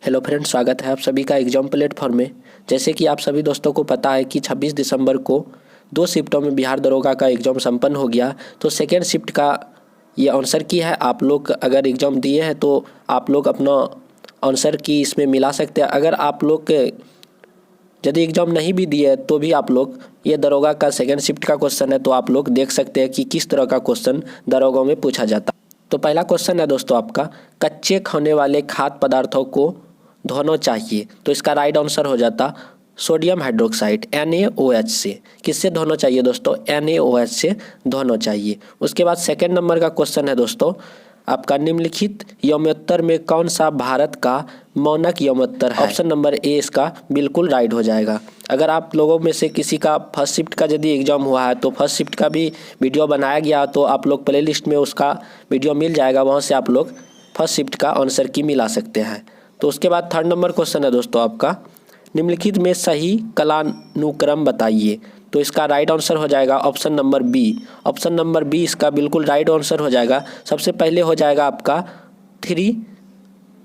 Hello friends, स्वागत है आप सभी का एग्जाम प्लेटफॉर्म में। जैसे कि आप सभी दोस्तों को पता है कि 26 दिसंबर को 2 शिफ्टों में बिहार दरोगा का एग्ज़ाम संपन्न हो गया। तो सेकेंड शिफ्ट का ये आंसर की है। आप लोग अगर एग्ज़ाम दिए हैं तो आप लोग अपना आंसर की इसमें मिला सकते हैं। अगर आप लोग यदि एग्ज़ाम नहीं भी दिए तो भी आप लोग ये दरोगा का सेकेंड शिफ्ट का क्वेश्चन है तो आप लोग देख सकते हैं कि किस तरह का क्वेश्चन दरोगा में पूछा जाता। तो पहला क्वेश्चन है दोस्तों आपका, कच्चे खाने वाले खाद्य पदार्थों को धोना चाहिए। तो इसका राइट आंसर हो जाता सोडियम हाइड्रोक्साइड NaOH से। किससे धोना चाहिए दोस्तों? NaOH से धोना चाहिए। उसके बाद सेकंड नंबर का क्वेश्चन है दोस्तों आपका, निम्नलिखित यमोत्तर में कौन सा भारत का मानक यमोत्तर है? ऑप्शन नंबर ए इसका बिल्कुल राइट हो जाएगा। अगर आप लोगों में से किसी का फर्स्ट शिफ्ट का यदि एग्जाम हुआ है तो फर्स्ट शिफ्ट का भी वीडियो बनाया गया तो आप लोग प्ले लिस्ट में उसका वीडियो मिल जाएगा, वहाँ से आप लोग फर्स्ट शिफ्ट का आंसर की मिला सकते हैं। तो उसके बाद थर्ड नंबर क्वेश्चन है दोस्तों आपका, निम्नलिखित में सही कालानुक्रम बताइए। तो इसका राइट आंसर हो जाएगा option number B. Option number B इसका बिल्कुल राइट आंसर हो जाएगा। सबसे पहले हो जाएगा आपका 3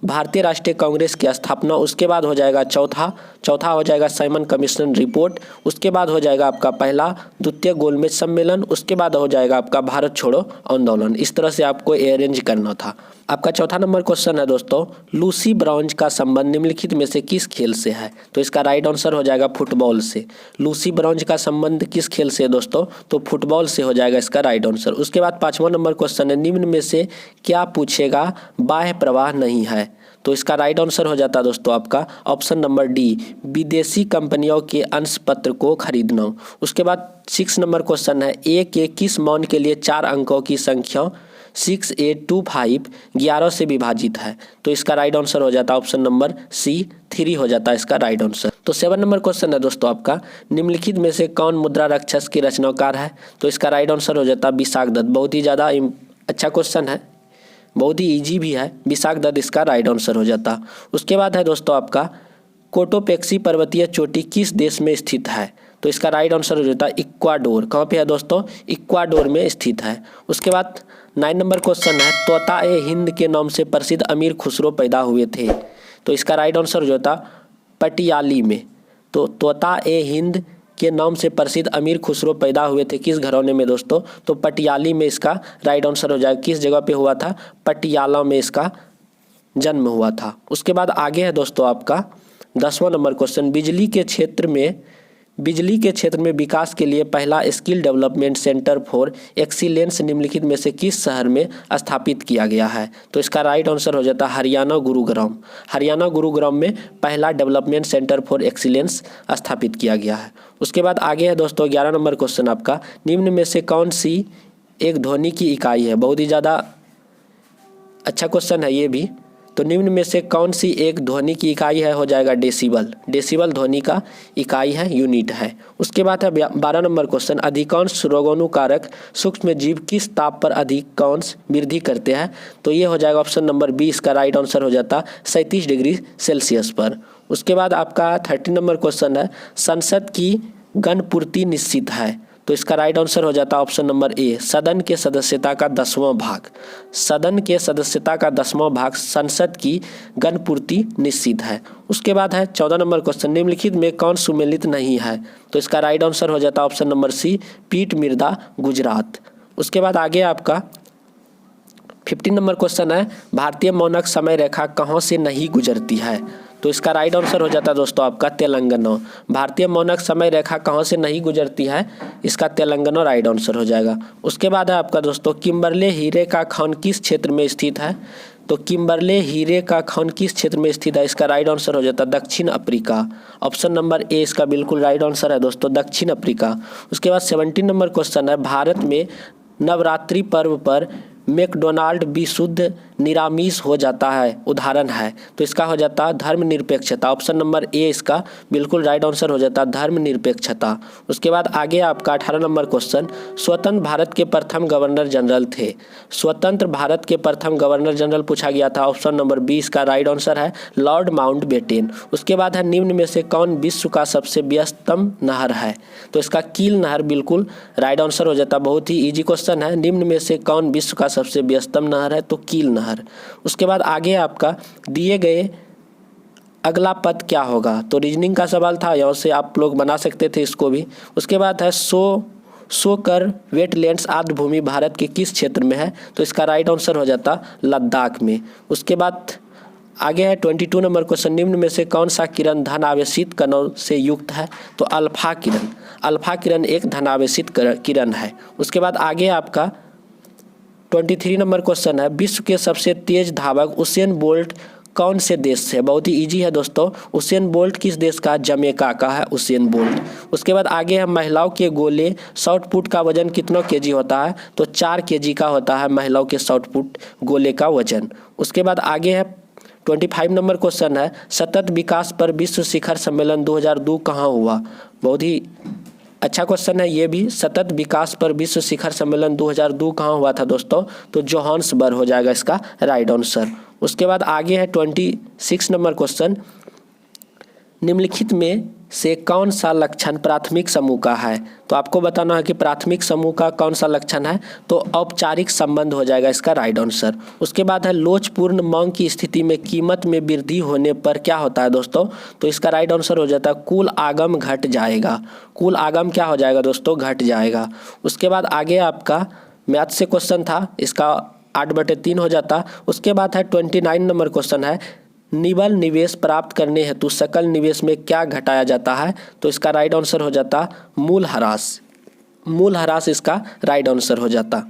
भारतीय राष्ट्रीय कांग्रेस की स्थापना। उसके बाद हो जाएगा चौथा हो जाएगा साइमन कमीशन रिपोर्ट। उसके बाद हो जाएगा आपका पहला द्वितीय गोलमेज सम्मेलन। उसके बाद हो जाएगा आपका भारत छोड़ो आंदोलन। इस तरह से आपको अरेंज करना था। आपका चौथा नंबर क्वेश्चन है दोस्तों, लूसी ब्रांच का संबंध निम्नलिखित में से किस खेल से है? तो इसका राइट आंसर हो जाएगा फुटबॉल से। लूसी ब्रांच का संबंध किस खेल से है दोस्तों? तो फुटबॉल से हो जाएगा इसका राइट आंसर। उसके बाद पांचवा नंबर क्वेश्चन है, निम्न में से क्या पूछेगा बाह्य प्रवाह नहीं है? तो इसका राइट आंसर हो जाता है दोस्तों आपका ऑप्शन नंबर डी, विदेशी कंपनियों के अंश पत्र को खरीदना। उसके बाद 6 नंबर क्वेश्चन है, ए के किस मान के लिए 4 अंकों की संख्या 6825 11 से विभाजित है? तो इसका राइट आंसर हो जाता है ऑप्शन नंबर सी, 3 हो जाता है इसका राइट आंसर। तो 7 नंबर क्वेश्चन है दोस्तों आपका, निम्नलिखित में से कौन मुद्रा राक्षस के रचनाकार है? तो इसका राइट आंसर हो जाता है विशाख दत्त। बहुत ही ज़्यादा अच्छा क्वेश्चन है, बहुत ही इजी भी है। विशाख दत्त इसका राइट आंसर हो जाता। उसके बाद है दोस्तों आपका, कोटोपेक्सी पर्वतीय चोटी किस देश में स्थित है? तो इसका राइट आंसर हो जाता है इक्वाडोर। कहाँ पे है दोस्तों? इक्वाडोर में स्थित है। उसके बाद 9 नंबर क्वेश्चन है, तोता ए हिंद के नाम से प्रसिद्ध अमीर खुसरो पैदा हुए थे। तो इसका राइट आंसर हो जाता पटियाली में। तो तोता ए हिंद के नाम से प्रसिद्ध अमीर खुसरो पैदा हुए थे किस घराने में दोस्तों? तो पटियाली में इसका राइट आंसर हो जाएगा। किस जगह पे हुआ था? पटियाला में इसका जन्म हुआ था। उसके बाद आगे है दोस्तों आपका 10वां नंबर क्वेश्चन, बिजली के क्षेत्र में विकास के लिए पहला skill development centre for excellence निम्नलिखित में से किस शहर में स्थापित किया गया है? तो इसका राइट आंसर हो जाता है हरियाणा गुरुग्राम। हरियाणा गुरुग्राम में पहला डेवलपमेंट सेंटर फॉर एक्सीलेंस स्थापित किया गया है। उसके बाद आगे है दोस्तों 11 नंबर क्वेश्चन आपका, निम्न में से कौन सी एक ध्वनि की इकाई है? बहुत ही ज़्यादा अच्छा क्वेश्चन है ये भी। तो निम्न में से कौन सी एक ध्वनि की इकाई है? हो जाएगा डेसिबल। डेसिबल ध्वनि का इकाई है, यूनिट है। उसके बाद है 12 नंबर क्वेश्चन, अधिकांश रोगाणुकारक सूक्ष्म जीव किस ताप पर अधिकांश वृद्धि करते हैं? तो ये हो जाएगा ऑप्शन नंबर बी, इसका राइट आंसर हो जाता 37 डिग्री सेल्सियस पर। उसके बाद आपका 13 नंबर क्वेश्चन है, संसद की गणपूर्ति निश्चित है? तो इसका राइट आंसर हो जाता है ऑप्शन नंबर ए, सदन के सदस्यता का 10वां भाग। सदन के सदस्यता का 10वां भाग संसद की गणपूर्ति निश्चित है। उसके बाद है 14 नंबर क्वेश्चन, निम्नलिखित में कौन सुमेलित नहीं है? तो इसका राइट आंसर हो जाता है ऑप्शन नंबर सी, पीठ मृदा गुजरात। उसके बाद आगे आपका 15 नंबर क्वेश्चन है, भारतीय मानक समय रेखा कहाँ से नहीं गुजरती है? तो इसका राइट आंसर हो जाता है दोस्तों आपका तेलंगाना। भारतीय मानक समय रेखा कहाँ से नहीं गुजरती है? इसका तेलंगाना राइट आंसर हो जाएगा। उसके बाद है आपका दोस्तों, किम्बरले हीरे का खान किस क्षेत्र में स्थित है? तो किम्बरले हीरे का खान किस क्षेत्र में स्थित है? इसका राइट आंसर हो जाता है दक्षिण अफ्रीका। ऑप्शन नंबर ए इसका बिल्कुल राइट आंसर है दोस्तों, दक्षिण अफ्रीका। उसके बाद 17 नंबर क्वेश्चन है, भारत में नवरात्रि पर्व पर मैकडोनाल्ड विशुद्ध निरामिष हो जाता है, उदाहरण है? तो इसका हो जाता है धर्मनिरपेक्षता। ऑप्शन नंबर ए इसका बिल्कुल राइट आंसर हो जाता है धर्मनिरपेक्षता। उसके बाद आगे आपका 18 नंबर क्वेश्चन, स्वतंत्र भारत के प्रथम गवर्नर जनरल थे? स्वतंत्र भारत के प्रथम गवर्नर जनरल पूछा गया था। ऑप्शन नंबर बी इसका राइट आंसर है लॉर्ड माउंटबेटन। उसके बाद है, निम्न में से कौन विश्व का सबसे व्यस्तम नहर है? तो इसका कील नहर बिल्कुल राइट आंसर हो जाता है। बहुत ही ईजी क्वेश्चन है, निम्न में से कौन विश्व का सबसे व्यस्तम नहर है? तो कील नहर। उसके बाद आगे आपका दिए गए अगला पद क्या होगा। तो रीजनिंग का सवाल था, यहाँ से आप लोग बना सकते थे इसको भी। उसके बाद है सोकर वेटलैंड्स आर्द्र भूमि भारत के किस क्षेत्र में है। तो इसका राइट आंसर हो जाता लद्दाख में। उसके बाद आगे है 22 नंबर क्वेश्चन, निम्न में से कौन सा किरण धन आवेशित कणों से युक्त है। तो अल्फा किरण एक धन आवेशित किरण है। उसके बाद आगे आपका 23 नंबर क्वेश्चन है, विश्व के सबसे तेज धावक उसेन बोल्ट कौन से देश से। बहुत ही इजी है दोस्तों। उसेन बोल्ट किस देश का, जमैका का है उसेन बोल्ट। उसके बाद आगे है महिलाओं के गोले शॉट पुट का वजन कितना केजी होता है। तो 4 केजी का होता है महिलाओं के शॉट पुट गोले का वजन। उसके बाद आगे है 25 नंबर क्वेश्चन है, सतत विकास पर विश्व शिखर सम्मेलन 2002 कहाँ हुआ। बहुत ही अच्छा क्वेश्चन है ये भी। सतत विकास पर विश्व शिखर सम्मेलन 2002 कहाँ हुआ था दोस्तों। तो जोहान्सबर्ग हो जाएगा इसका राइट आंसर। उसके बाद आगे है 26 नंबर क्वेश्चन, निम्नलिखित में से कौन सा लक्षण प्राथमिक समूह का है। तो आपको बताना है कि प्राथमिक समूह का कौन सा लक्षण है। तो औपचारिक संबंध हो जाएगा इसका राइट आंसर। उसके बाद है लोचपूर्ण मांग की स्थिति में कीमत में वृद्धि होने पर क्या होता है दोस्तों। तो इसका राइट आंसर हो जाता है कुल आगम घट जाएगा। कुल आगम क्या हो जाएगा दोस्तों, घट जाएगा। उसके बाद आगे आपका मैथ से क्वेश्चन था, इसका 8/3 हो जाता। उसके बाद है 29 नंबर क्वेश्चन है, निबल निवेश प्राप्त करने हेतु सकल निवेश में क्या घटाया जाता है। तो इसका राइट आंसर हो जाता मूलह्रास इसका राइट आंसर हो जाता।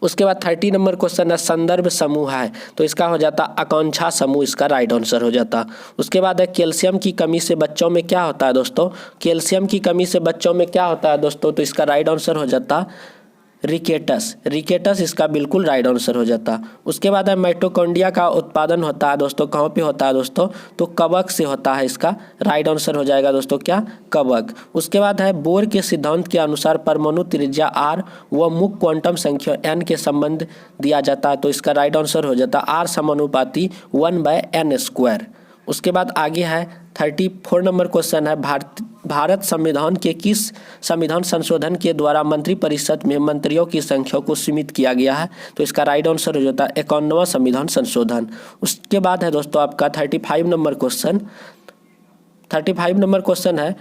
उसके बाद 30 नंबर क्वेश्चन है, संदर्भ समूह है। तो इसका हो जाता आकांक्षा समूह, इसका राइट आंसर हो जाता। उसके बाद है कैल्शियम की कमी से बच्चों में क्या होता है दोस्तों। कैल्शियम की कमी से बच्चों में क्या होता है दोस्तों। तो इसका राइट आंसर हो जाता रिकेटस इसका बिल्कुल राइट आंसर हो जाता। उसके बाद है माइटोकॉन्ड्रिया का उत्पादन होता है दोस्तों कहाँ पे होता है दोस्तों। तो कवक से होता है, इसका राइट आंसर हो जाएगा दोस्तों क्या, कवक। उसके बाद है बोर के सिद्धांत के अनुसार परमाणु त्रिज्या r व मुक्त क्वांटम संख्या n के संबंध दिया जाता है। तो इसका राइट आंसर हो जाता r समानुपाती 1/n²। उसके बाद आगे है 34 नंबर क्वेश्चन है, भारत संविधान के किस संविधान संशोधन के द्वारा मंत्रिपरिषद में मंत्रियों की संख्या को सीमित किया गया है। तो इसका राइट आंसर हो जाता है 51वां संविधान संशोधन। उसके बाद है दोस्तों आपका 35 नंबर क्वेश्चन। 35 नंबर क्वेश्चन है,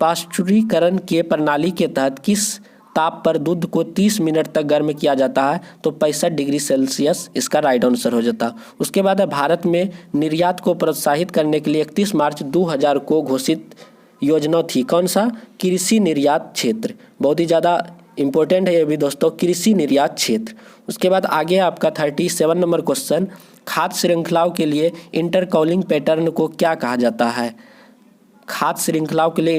पाश्चुरीकरण के प्रणाली के तहत किस ताप पर दूध को 30 मिनट तक गर्म किया जाता है। तो 65 डिग्री सेल्सियस इसका राइट आंसर हो जाता। उसके बाद है भारत में निर्यात को प्रोत्साहित करने के लिए 31 मार्च 2000 को घोषित योजना थी, कौन सा, कृषि निर्यात क्षेत्र। बहुत ही ज़्यादा इंपॉर्टेंट है ये भी दोस्तों, कृषि निर्यात क्षेत्र। उसके बाद आगे आपका 37 नंबर क्वेश्चन, खाद्य श्रृंखलाओं के लिए इंटरकॉलिंग पैटर्न को क्या कहा जाता है। खाद्य श्रृंखलाओं के लिए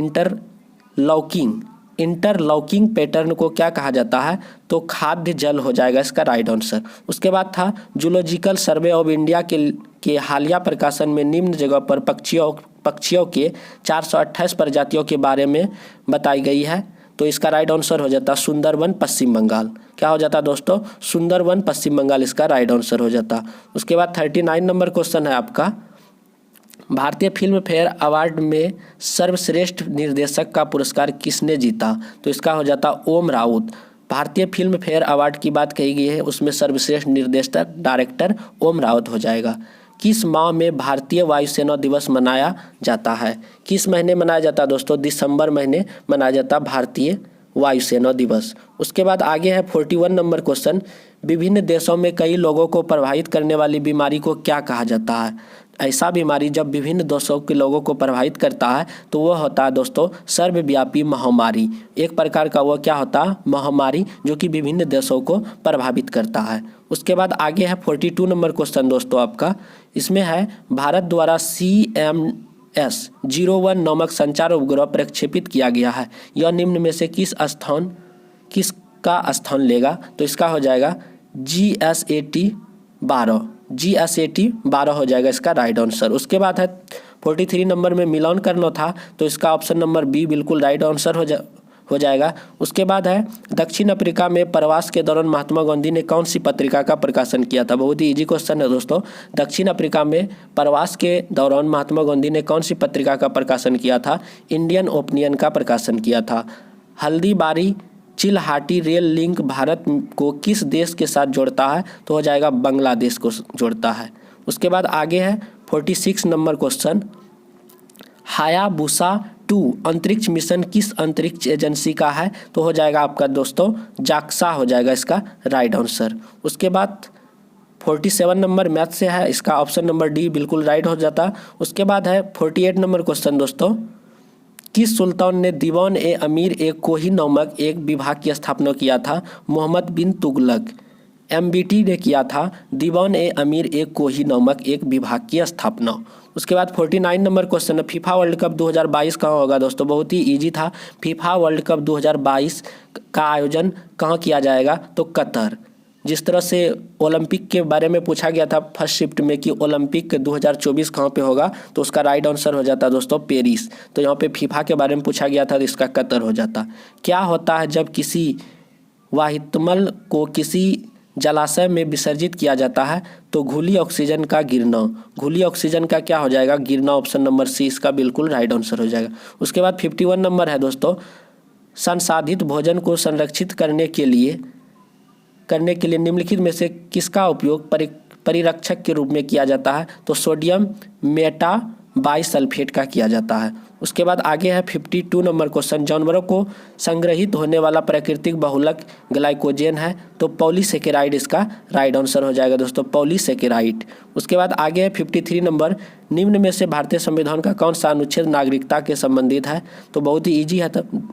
इंटरलॉकिंग पैटर्न को क्या कहा जाता है। तो खाद्य जल हो जाएगा इसका राइट आंसर। उसके बाद था जूलॉजिकल सर्वे ऑफ इंडिया के हालिया प्रकाशन में निम्न जगह पर पक्षियों के 428 प्रजातियों के बारे में बताई गई है। तो इसका राइट आंसर हो जाता सुंदरवन पश्चिम बंगाल। क्या हो जाता दोस्तों, सुंदरवन पश्चिम बंगाल इसका राइट आंसर हो जाता। उसके बाद 39 नंबर क्वेश्चन है आपका, भारतीय फिल्म फेयर अवार्ड में सर्वश्रेष्ठ निर्देशक का पुरस्कार किसने जीता। तो इसका हो जाता ओम राउत। भारतीय फिल्म फेयर अवार्ड की बात कही गई है, उसमें सर्वश्रेष्ठ निर्देशक डायरेक्टर ओम राउत हो जाएगा। किस माह में भारतीय वायुसेना दिवस मनाया जाता है। किस महीने मनाया जाता है दोस्तों, दिसंबर महीने मनाया जाता भारतीय वायुसेना दिवस। उसके बाद आगे है 41 नंबर क्वेश्चन, विभिन्न देशों में कई लोगों को प्रभावित करने वाली बीमारी को क्या कहा जाता है। ऐसा बीमारी जब विभिन्न देशों के लोगों को प्रभावित करता है तो वह होता है दोस्तों सर्वव्यापी महामारी। एक प्रकार का वह क्या होता है, महामारी, जो कि विभिन्न देशों को प्रभावित करता है। उसके बाद आगे है 42 नंबर क्वेश्चन दोस्तों आपका, इसमें है भारत द्वारा CMS-01 नामक संचार उपग्रह प्रक्षेपित किया गया है, यह निम्न में से किसका स्थान लेगा। तो इसका हो जाएगा GSAT-12 हो जाएगा इसका राइट आंसर। उसके बाद है 43 नंबर में मिलान करना था, तो इसका ऑप्शन नंबर बी बिल्कुल राइट आंसर हो जाएगा। उसके बाद है दक्षिण अफ्रीका में प्रवास के दौरान महात्मा गांधी ने कौन सी पत्रिका का प्रकाशन किया था। बहुत ही इजी क्वेश्चन है दोस्तों, दक्षिण अफ्रीका में प्रवास के दौरान महात्मा गांधी ने कौन सी पत्रिका का प्रकाशन किया था। इंडियन ओपिनियन का प्रकाशन किया था। हल्दीबारी चिल्हाटी रेल लिंक भारत को किस देश के साथ जोड़ता है। तो हो जाएगा बांग्लादेश को जोड़ता है। उसके बाद आगे है 46 नंबर क्वेश्चन, हायाबुसा 2 अंतरिक्ष मिशन किस अंतरिक्ष एजेंसी का है? तो हो जाएगा आपका दोस्तों जाक्सा हो जाएगा इसका राइट आंसर। उसके बाद 47 नंबर मैथ से है, इसका ऑप्शन नंबर डी बिल्कुल राइट हो जाता। उसके बाद है 48 नंबर क्वेश्चन दोस्तों, किस सुल्तान ने दीवान ए अमीर ए कोही नामक एक विभाग की स्थापना किया था? मोहम्मद बिन तुगलक। MBT ने किया था दीवान ए अमीर ए कोही नामक एक विभाग की स्थापना। उसके बाद 49 नंबर क्वेश्चन है, फीफा वर्ल्ड कप 2022 कहाँ होगा? दोस्तों बहुत ही इजी था, फीफा वर्ल्ड कप 2022 का आयोजन कहाँ किया जाएगा? तो कतर। जिस तरह से ओलंपिक के बारे में पूछा गया था फर्स्ट शिफ्ट में कि ओलंपिक 2024 कहाँ पे होगा, तो उसका राइट आंसर हो जाता दोस्तों पेरिस। तो यहाँ पे फीफा के बारे में पूछा गया था तो इसका कतर हो जाता। क्या होता है जब किसी वाहितमल को किसी जलाशय में विसर्जित किया जाता है? तो घुली ऑक्सीजन का गिरना। घुली ऑक्सीजन का क्या हो जाएगा? गिरना। ऑप्शन नंबर सी इसका बिल्कुल राइट आंसर हो जाएगा। उसके बाद 51 नंबर है दोस्तों, संसाधित भोजन को संरक्षित करने के लिए निम्नलिखित में से किसका उपयोग परिरक्षक के रूप में किया जाता है? तो सोडियम मेटाबाइसल्फेट का किया जाता है। उसके बाद आगे है 52 नंबर क्वेश्चन, जानवरों को संग्रहित होने वाला प्राकृतिक बहुलक ग्लाइकोजेन है? तो पॉलीसेकेराइड इसका राइट आंसर हो जाएगा दोस्तों, पॉलीसेकेराइड। उसके बाद आगे है 53 नंबर, निम्न में से भारतीय संविधान का कौन सा अनुच्छेद नागरिकता के संबंधित है? तो बहुत ही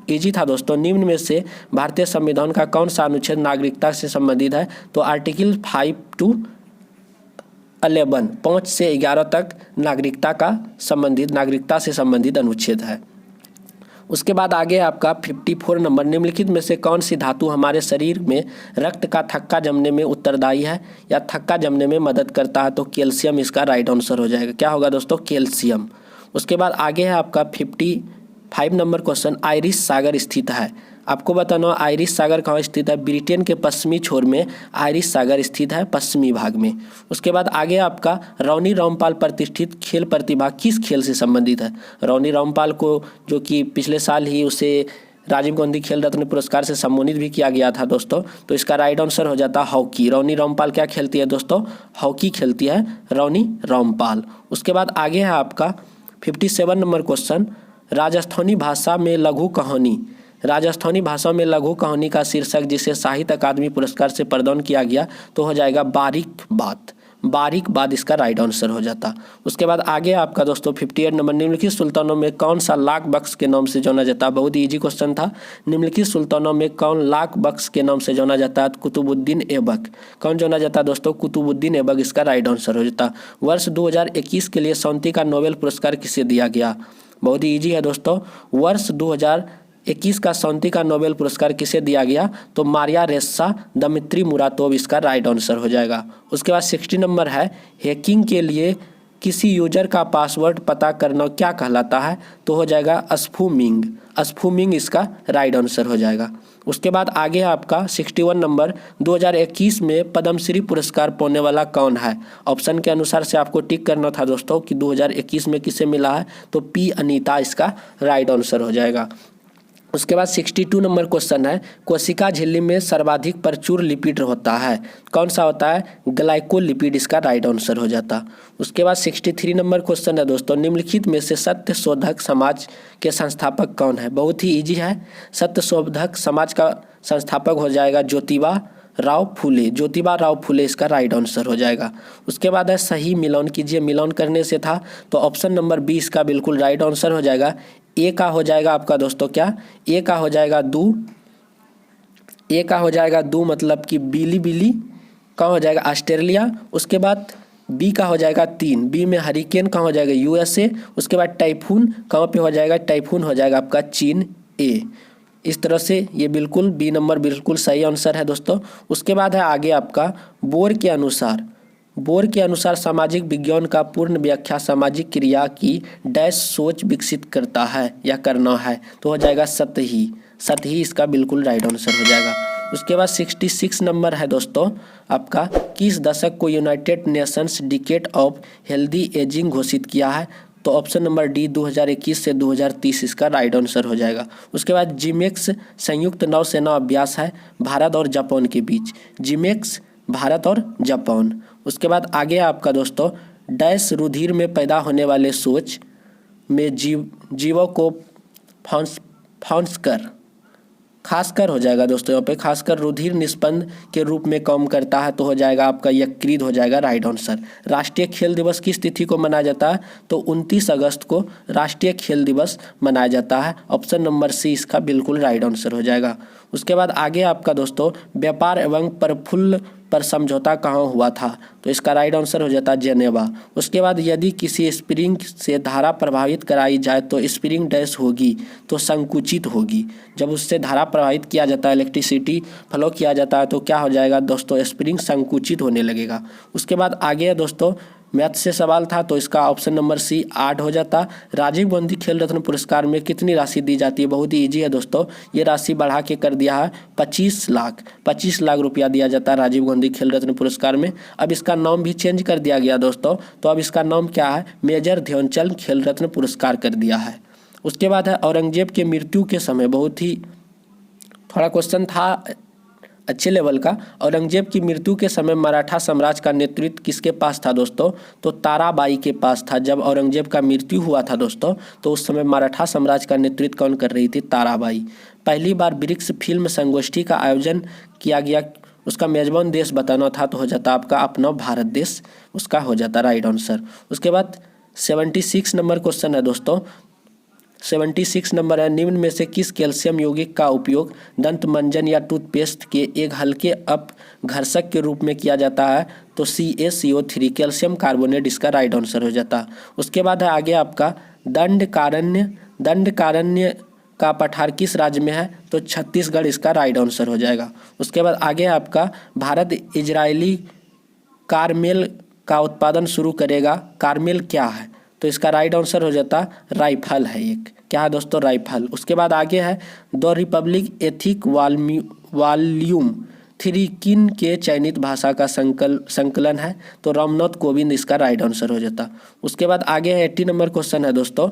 इजी था दोस्तों, निम्न में से भारतीय संविधान का कौन सा अनुच्छेद नागरिकता से संबंधित है? तो आर्टिकल 5 to 11, 5 से 11 तक नागरिकता से संबंधित अनुच्छेद है। उसके बाद आगे आपका 54 नंबर, निम्नलिखित में से कौन सी धातु हमारे शरीर में रक्त का थक्का जमने में उत्तरदायी है या थक्का जमने में मदद करता है? तो कैल्शियम इसका राइट आंसर हो जाएगा। क्या होगा दोस्तों? कैल्शियम। उसके बाद आगे है आपका 55 नंबर क्वेश्चन, आयरिश सागर स्थित है? आपको बताना आयरिश सागर कहाँ स्थित है? ब्रिटेन के पश्चिमी छोर में आयरिश सागर स्थित है, पश्चिमी भाग में। उसके बाद आगे आपका रौनी रामपाल प्रतिष्ठित खेल प्रतिभा किस खेल से संबंधित है? रौनी रामपाल को जो कि पिछले साल ही उसे राजीव गांधी खेल रत्न पुरस्कार से सम्मानित भी किया गया था दोस्तों, तो इसका राइट आंसर हो जाता हॉकी। रौनी रामपाल क्या खेलती है दोस्तों? हॉकी खेलती है रौनी रामपाल। उसके बाद आगे है आपका 57 नंबर क्वेश्चन, राजस्थानी भाषा में लघु कहानी का शीर्षक जिसे साहित्य अकादमी पुरस्कार से प्रदान किया गया, तो हो जाएगा बारीक बात इसका राइट आंसर हो जाता। उसके बाद आगे आपका दोस्तों 58 नंबर, निम्नलिखित सुल्तानों में कौन सा लाख बख्श के नाम से जाना जाता है? बहुत ही इजी क्वेश्चन था, निम्नलिखित सुल्तानों में कौन लाख बख्श के नाम से जाना जाता है? कुतुबुद्दीन ऐबक। कौन जाना जाता है दोस्तों? कुतुबुद्दीन ऐबक इसका राइट आंसर हो जाता। वर्ष 2021 के लिए शांति का नोबेल पुरस्कार किसे दिया गया? बहुत ही ईजी है दोस्तों, वर्ष 2021 का शांति का नोबेल पुरस्कार किसे दिया गया? तो मारिया रेस्सा दमित्री मुरातोव इसका राइट आंसर हो जाएगा। उसके बाद 60 नंबर है, हैकिंग के लिए किसी यूजर का पासवर्ड पता करना क्या कहलाता है? तो हो जाएगा स्पूमिंग इसका राइट आंसर हो जाएगा। उसके बाद आगे आपका 61 नंबर, 2021 में पद्मश्री पुरस्कार पाने वाला कौन है? ऑप्शन के अनुसार से आपको टिक करना था दोस्तों कि 2021 में किसे मिला है, तो पी अनीता इसका राइट आंसर हो जाएगा। उसके बाद 62 नंबर क्वेश्चन है, कोशिका झिल्ली में सर्वाधिक प्रचुर लिपिड होता है, कौन सा होता है? ग्लाइकोलिपिड इसका राइट आंसर हो जाता। उसके बाद 63 नंबर क्वेश्चन है दोस्तों, निम्नलिखित में से सत्य शोधक समाज के संस्थापक कौन है? बहुत ही इजी है, सत्य शोधक समाज का संस्थापक हो जाएगा ज्योतिबा राव फुले इसका राइट आंसर हो जाएगा। उसके बाद है सही मिलान कीजिए, मिलान करने से था, तो ऑप्शन नंबर बी इसका बिल्कुल राइट आंसर हो जाएगा। ए का हो जाएगा आपका दोस्तों क्या? ए का हो जाएगा दू मतलब कि बिली का हो जाएगा ऑस्ट्रेलिया। उसके बाद बी का हो जाएगा 3, बी में हरिकेन का हो जाएगा USA। उसके बाद टाइफून कहाँ पे हो जाएगा? टाइफून हो जाएगा आपका चीन ए। इस तरह से ये बिल्कुल बी नंबर बिल्कुल सही आंसर है दोस्तों। उसके बाद है आगे आपका बोर के अनुसार सामाजिक विज्ञान का पूर्ण व्याख्या सामाजिक क्रिया की डैश सोच विकसित करता है या करना है, तो हो जाएगा सतही इसका बिल्कुल राइट आंसर हो जाएगा। उसके बाद 66 नंबर है दोस्तों आपका, किस दशक को United Nations decade of healthy ageing घोषित किया है? तो ऑप्शन नंबर डी 2021 से 2030 इसका राइट आंसर हो जाएगा। उसके बाद जिमेक्स संयुक्त नौसेना अभ्यास है भारत और जापान के बीच, जिमेक्स भारत और जापान। उसके बाद आगे आपका दोस्तों डैश रुधिर में पैदा होने वाले सोच में जीवों को खासकर हो जाएगा दोस्तों, यहाँ पे खासकर रुधिर निस्पंद के रूप में काम करता है, तो हो जाएगा आपका यकृत हो जाएगा राइट आंसर। राष्ट्रीय खेल दिवस किस तिथि को मनाया जाता है, तो 29 अगस्त को राष्ट्रीय खेल दिवस मनाया जाता है। ऑप्शन नंबर सी इसका बिल्कुल राइट आंसर हो जाएगा। उसके बाद आगे आपका दोस्तों व्यापार एवं प्रफुल्ल पर समझौता कहाँ हुआ था, तो इसका राइट आंसर हो जाता है जेनेवा। उसके बाद यदि किसी स्प्रिंग से धारा प्रभावित कराई जाए तो स्प्रिंग डैश होगी, तो संकुचित होगी। जब उससे धारा प्रभावित किया जाता है, इलेक्ट्रिसिटी फ्लो किया जाता है, तो क्या हो जाएगा दोस्तों, स्प्रिंग संकुचित होने लगेगा। उसके बाद आगे है दोस्तों मैथ से सवाल था, तो इसका ऑप्शन नंबर सी 8 हो जाता। राजीव गांधी खेल रत्न पुरस्कार में कितनी राशि दी जाती है, बहुत ही ईजी है दोस्तों, ये राशि बढ़ा के कर दिया है 25 लाख रुपया दिया जाता है राजीव गांधी खेल रत्न पुरस्कार में। अब इसका नाम भी चेंज कर दिया गया दोस्तों, तो अब इसका नाम क्या है, मेजर ध्यानचंद खेल रत्न पुरस्कार कर दिया है। उसके बाद है औरंगजेब के मृत्यु के समय, बहुत ही थोड़ा क्वेश्चन था अच्छे लेवल का। औरंगजेब की मृत्यु के समय मराठा साम्राज्य का नेतृत्व किसके पास था दोस्तों, तो ताराबाई के पास था। जब औरंगजेब का मृत्यु हुआ था दोस्तों, तो उस समय मराठा साम्राज्य का नेतृत्व कौन कर रही थी, ताराबाई। पहली बार ब्रिक्स फिल्म संगोष्ठी का आयोजन किया गया, उसका मेजबान देश बताना था, तो हो जाता आपका अपना भारत देश, उसका हो जाता राइट आंसर। उसके बाद 76 नंबर क्वेश्चन है दोस्तों, 76 नंबर है, निम्न में से किस कैल्शियम यौगिक का उपयोग दंत मंजन या टूथपेस्ट के एक हल्के अपघर्षक के रूप में किया जाता है, तो CaCO3 कैल्शियम कार्बोनेट इसका राइट आंसर हो जाता। उसके बाद है आगे आपका दंडकारण्य का पठार किस राज्य में है, तो छत्तीसगढ़ इसका राइट आंसर हो जाएगा। उसके बाद आगे आपका भारत इजरायली कारमेल का उत्पादन शुरू करेगा, कारमेल क्या है, तो इसका राइट आंसर हो जाता राइफल है, एक क्या है दोस्तों, राइफल। उसके बाद आगे है द रिपब्लिक एथिक वॉल्यूम 3 किन के चयनित भाषा का संकलन है, तो रामनाथ कोविंद इसका राइट आंसर हो जाता। उसके बाद आगे है 80 नंबर क्वेश्चन है दोस्तों,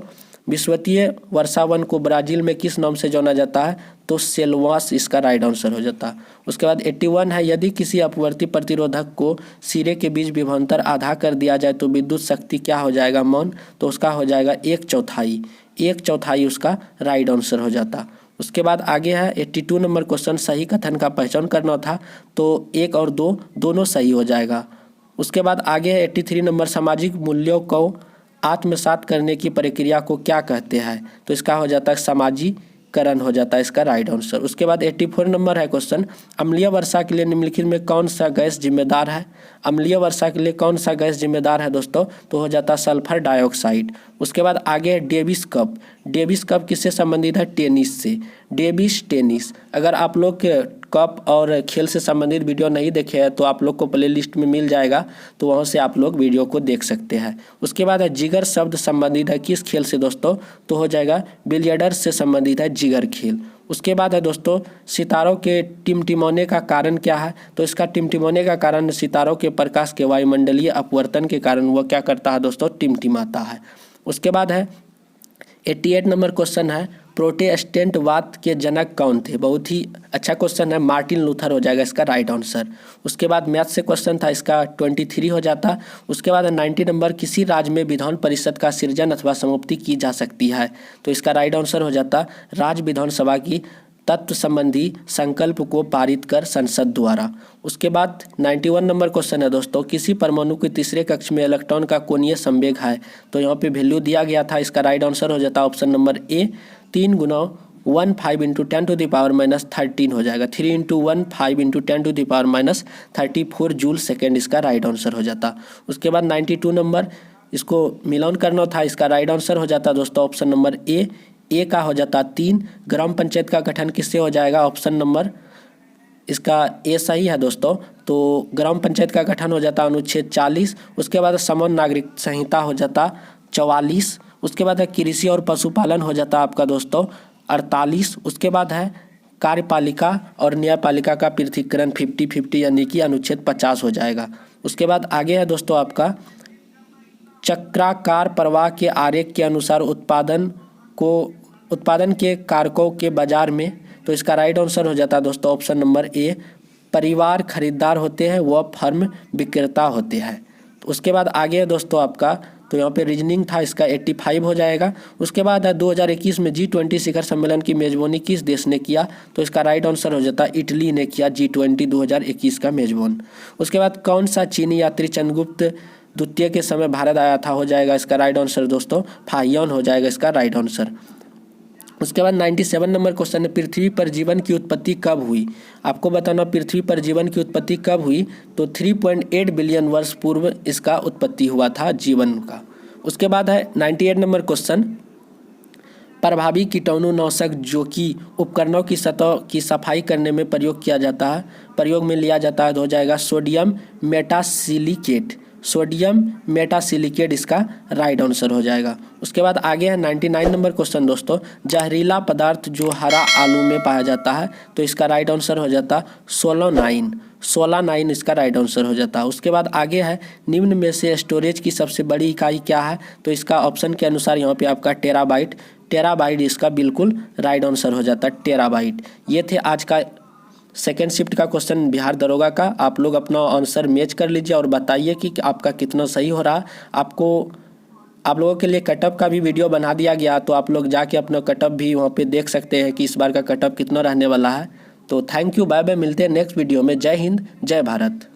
विश्वतीय वर्षावन को ब्राजील में किस नाम से जाना जाता है, तो सेल्वास इसका राइट आंसर हो जाता। उसके बाद 81 है, यदि किसी अपवर्ती प्रतिरोधक को सिरे के बीच विभवांतर आधा कर दिया जाए तो विद्युत शक्ति क्या हो जाएगा मौन, तो उसका हो जाएगा 1/4 उसका राइट आंसर हो जाता। उसके बाद आगे है 82 नंबर क्वेश्चन, सही कथन का पहचान करना था, तो 1 और 2 दोनों सही हो जाएगा। उसके बाद आगे है 83 नंबर, सामाजिक मूल्यों को आत्मसात करने की प्रक्रिया को क्या कहते हैं, तो इसका हो जाता है समाजीकरण हो जाता है इसका राइट आंसर। उसके बाद 84 नंबर है क्वेश्चन, अम्लीय वर्षा के लिए निम्नलिखित में कौन सा गैस जिम्मेदार है, अम्लीय वर्षा के लिए कौन सा गैस जिम्मेदार है दोस्तों, तो हो जाता सल्फर डाइऑक्साइड। उसके बाद आगे है डेविस कप किससे संबंधित है, टेनिस से, डेविस टेनिस। अगर आप लोग कप और खेल से संबंधित वीडियो नहीं देखे हैं तो आप लोग को प्ले लिस्ट में मिल जाएगा, तो वहाँ से आप लोग वीडियो को देख सकते हैं। उसके बाद है जिगर शब्द संबंधित है किस खेल से दोस्तों, तो हो जाएगा बिलियर्ड्स से संबंधित है जिगर खेल। उसके बाद है दोस्तों सितारों के टिमटिमाने का कारण क्या है, तो इसका टिमटिमाने का कारण सितारों के प्रकाश के वायुमंडलीय अपवर्तन के कारण वह क्या करता है दोस्तों, टिमटिमाता है। उसके बाद है 88 नंबर क्वेश्चन है, प्रोटेस्टेंटवाद के जनक कौन थे, बहुत ही अच्छा क्वेश्चन है, मार्टिन लूथर हो जाएगा इसका राइट आंसर। उसके बाद मैथ से क्वेश्चन था, इसका 23 हो जाता। उसके बाद 90 नंबर, किसी राज्य में विधान परिषद का सृजन अथवा समाप्ति की जा सकती है, तो इसका राइट आंसर हो जाता राज्य विधानसभा की तत्व संबंधी संकल्प को पारित कर संसद द्वारा। उसके बाद 91 नंबर क्वेश्चन है दोस्तों, किसी परमाणु के तीसरे कक्ष में इलेक्ट्रॉन का कोणीय संवेग है, तो यहाँ पे वैल्यू दिया गया था, इसका राइट आंसर हो जाता ऑप्शन नंबर ए 3 × 15 × 10⁻13 हो जाएगा, 3 × 15 × 10⁻34 जूल सेकेंड इसका राइट आंसर हो जाता। उसके बाद 92 नंबर, इसको मिलान करना था, इसका राइट आंसर हो जाता दोस्तों ऑप्शन नंबर ए का हो जाता 3। ग्राम पंचायत का गठन किससे हो जाएगा, ऑप्शन नंबर इसका ए सही है दोस्तों, तो ग्राम पंचायत का गठन हो जाता अनुच्छेद 40। उसके बाद समान नागरिक संहिता हो जाता 44। उसके बाद है कृषि और पशुपालन हो जाता आपका दोस्तों 48। उसके बाद है कार्यपालिका और न्यायपालिका का पृथक्करण 50-50 यानी कि अनुच्छेद 50 हो जाएगा। उसके बाद आगे है दोस्तों आपका चक्राकार प्रवाह के आरेख के अनुसार उत्पादन के कारकों के बाजार में, तो इसका राइट आंसर हो जाता है दोस्तों ऑप्शन नंबर ए, परिवार खरीदार होते हैं व फर्म विक्रेता होते हैं, उसके बाद आगे है दोस्तों आपका, तो यहाँ पे रीजनिंग था, इसका 85 हो जाएगा। उसके बाद है 2021 में G20 शिखर सम्मेलन की मेजबानी किस देश ने किया, तो इसका राइट आंसर हो जाता है इटली ने किया G20 2021 का मेजबान। उसके बाद कौन सा चीनी यात्री चंद्रगुप्त द्वितीय के समय भारत आया था, हो जाएगा इसका राइट आंसर दोस्तों फाहियान हो जाएगा इसका राइट आंसर। उसके बाद 97 नंबर क्वेश्चन है, पृथ्वी पर जीवन की उत्पत्ति कब हुई। आपको बताना पृथ्वी पर जीवन की उत्पत्ति कब हुई, तो 3.8 बिलियन वर्ष पूर्व इसका उत्पत्ति हुआ था जीवन का। उसके बाद है 98 नंबर क्वेश्चन, प्रभावी कीटाणुनाशक जो कि उपकरणों की सतह की सफाई करने में प्रयोग में लिया जाता है, तो हो जाएगा सोडियम मेटासिलिकेट। सोडियम मेटासिलिकेट इसका राइट आंसर हो जाएगा। उसके बाद आगे है 99 नंबर क्वेश्चन दोस्तों, जहरीला पदार्थ जो हरा आलू में पाया जाता है, तो इसका राइट आंसर हो जाता सोलानाइन इसका राइट आंसर हो जाता है। उसके बाद आगे है, निम्न में से स्टोरेज की सबसे बड़ी इकाई क्या है, तो इसका ऑप्शन के अनुसार यहाँ पे आपका टेराबाइट इसका बिल्कुल राइट आंसर हो जाता है टेराबाइट। ये थे आज का सेकेंड शिफ्ट का क्वेश्चन बिहार दरोगा का। आप लोग अपना आंसर मैच कर लीजिए और बताइए कि आपका कितना सही हो रहा। आप लोगों के लिए कटअप का भी वीडियो बना दिया गया, तो आप लोग जाके अपना कटअप भी वहाँ पे देख सकते हैं कि इस बार का कटअप कितना रहने वाला है। तो थैंक यू, बाय बाय, मिलते हैं नेक्स्ट वीडियो में। जय हिंद, जय भारत।